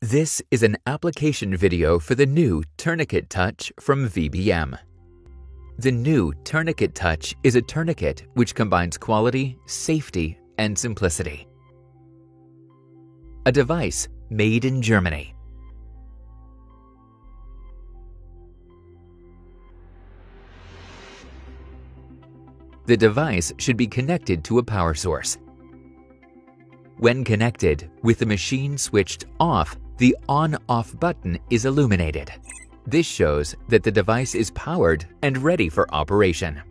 This is an application video for the new Tourniquet Touch from VBM. The new Tourniquet Touch is a tourniquet which combines quality, safety, and simplicity. A device made in Germany. The device should be connected to a power source. When connected, with the machine switched off, the on-off button is illuminated. This shows that the device is powered and ready for operation.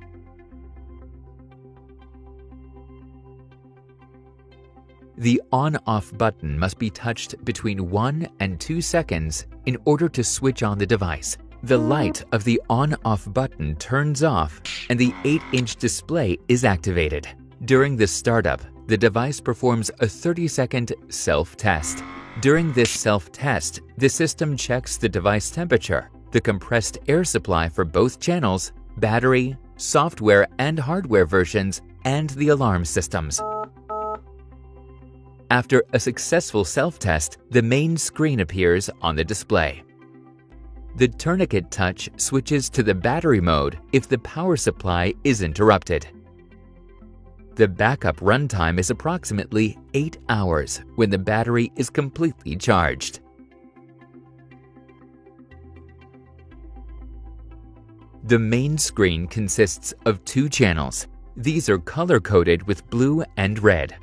The on-off button must be touched between 1 and 2 seconds in order to switch on the device. The light of the on-off button turns off and the 8-inch display is activated. During the startup, the device performs a 30-second self-test. During this self-test, the system checks the device temperature, the compressed air supply for both channels, battery, software and hardware versions, and the alarm systems. After a successful self-test, the main screen appears on the display. The Tourniquet Touch switches to the battery mode if the power supply is interrupted. The backup runtime is approximately 8 hours when the battery is completely charged. The main screen consists of 2 channels. These are color-coded with blue and red.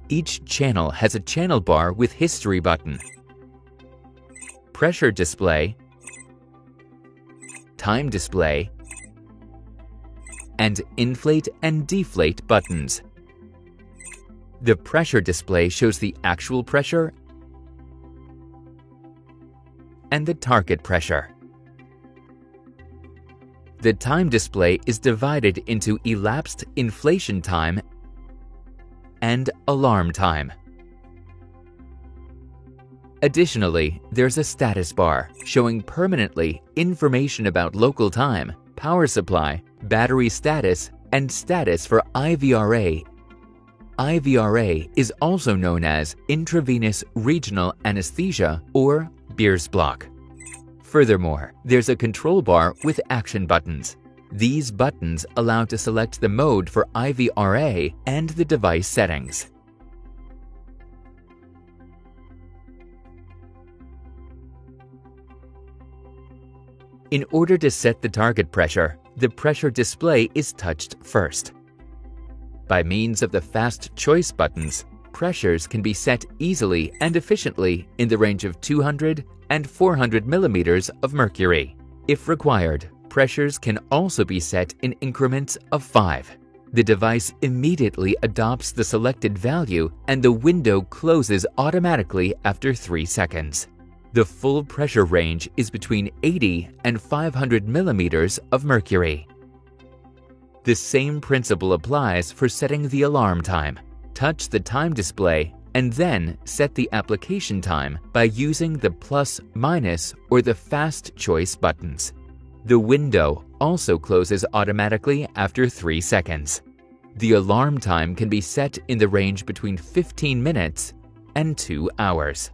Each channel has a channel bar with history button, pressure display, time display, and inflate and deflate buttons. The pressure display shows the actual pressure and the target pressure. The time display is divided into elapsed inflation time and alarm time. Additionally, there's a status bar showing permanently information about local time, power supply, battery status, and status for IVRA. IVRA is also known as intravenous regional anesthesia or Biersblock. Furthermore, there's a control bar with action buttons. These buttons allow to select the mode for IVRA and the device settings. In order to set the target pressure, the pressure display is touched first. By means of the fast choice buttons, pressures can be set easily and efficiently in the range of 200 and 400 millimeters of mercury. If required, pressures can also be set in increments of 5. The device immediately adopts the selected value and the window closes automatically after 3 seconds. The full pressure range is between 80 and 500 millimeters of mercury. The same principle applies for setting the alarm time. Touch the time display and then set the application time by using the plus, minus, or the fast choice buttons. The window also closes automatically after 3 seconds. The alarm time can be set in the range between 15 minutes and 2 hours.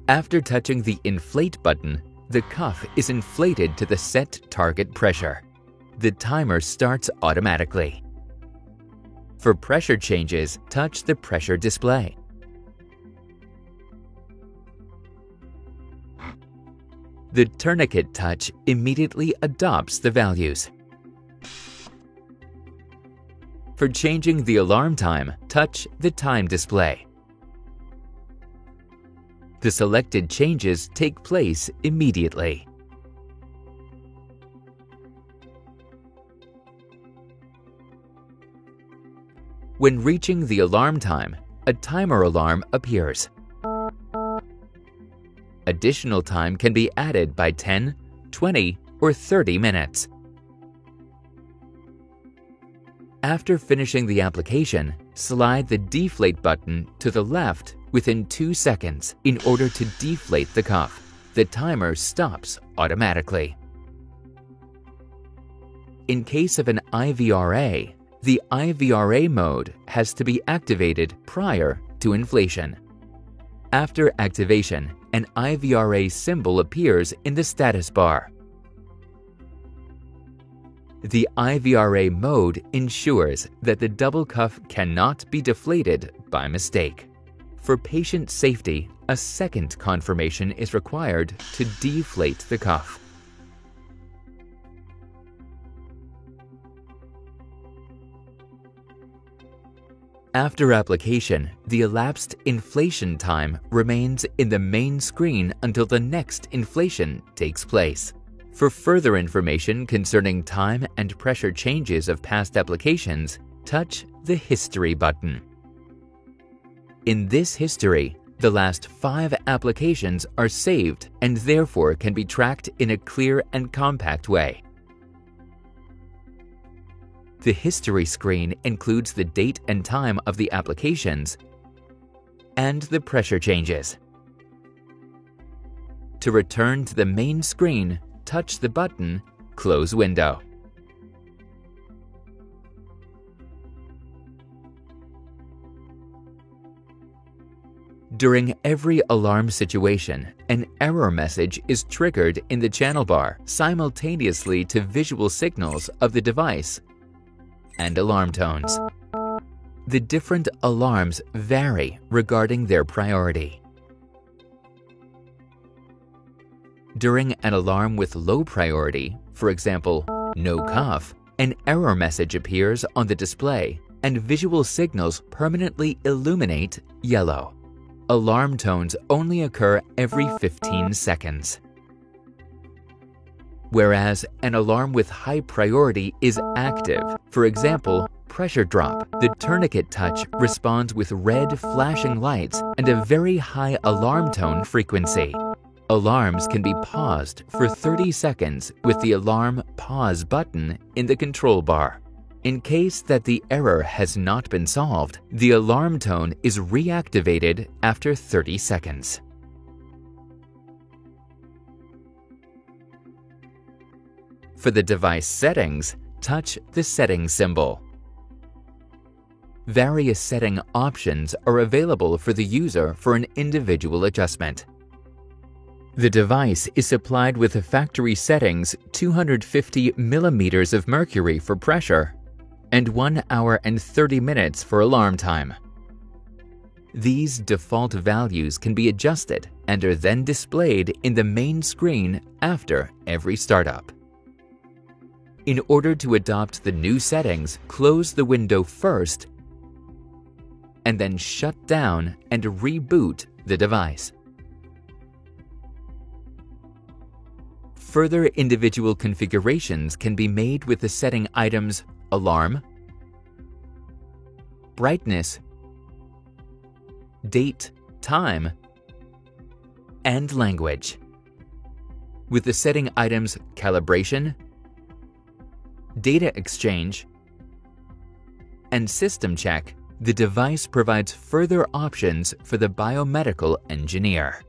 After touching the inflate button, the cuff is inflated to the set target pressure. The timer starts automatically. For pressure changes, touch the pressure display. The Tourniquet Touch immediately adopts the values. For changing the alarm time, touch the time display. The selected changes take place immediately. When reaching the alarm time, a timer alarm appears. Additional time can be added by 10, 20, or 30 minutes. After finishing the application, slide the deflate button to the left within 2 seconds in order to deflate the cuff. The timer stops automatically. In case of an IVRA, the IVRA mode has to be activated prior to inflation. After activation, an IVRA symbol appears in the status bar. The IVRA mode ensures that the double cuff cannot be deflated by mistake. For patient safety, a second confirmation is required to deflate the cuff. After application, the elapsed inflation time remains in the main screen until the next inflation takes place. For further information concerning time and pressure changes of past applications, touch the History button. In this history, the last 5 applications are saved and therefore can be tracked in a clear and compact way. The history screen includes the date and time of the applications and the pressure changes. To return to the main screen, touch the button Close Window. During every alarm situation, an error message is triggered in the channel bar simultaneously to visual signals of the device and alarm tones. The different alarms vary regarding their priority. During an alarm with low priority, for example, no cuff, an error message appears on the display and visual signals permanently illuminate yellow. Alarm tones only occur every 15 seconds. Whereas an alarm with high priority is active, for example, pressure drop, the tourniquet touch responds with red flashing lights and a very high alarm tone frequency. Alarms can be paused for 30 seconds with the Alarm Pause button in the control bar. In case that the error has not been solved, the alarm tone is reactivated after 30 seconds. For the device settings, touch the Settings symbol. Various setting options are available for the user for an individual adjustment. The device is supplied with a factory settings 250 millimeters of mercury for pressure and 1 hour and 30 minutes for alarm time. These default values can be adjusted and are then displayed in the main screen after every startup. In order to adopt the new settings, close the window first and then shut down and reboot the device. Further individual configurations can be made with the setting items Alarm, Brightness, Date, Time, and Language. With the setting items Calibration, Data Exchange, and System Check, the device provides further options for the biomedical engineer.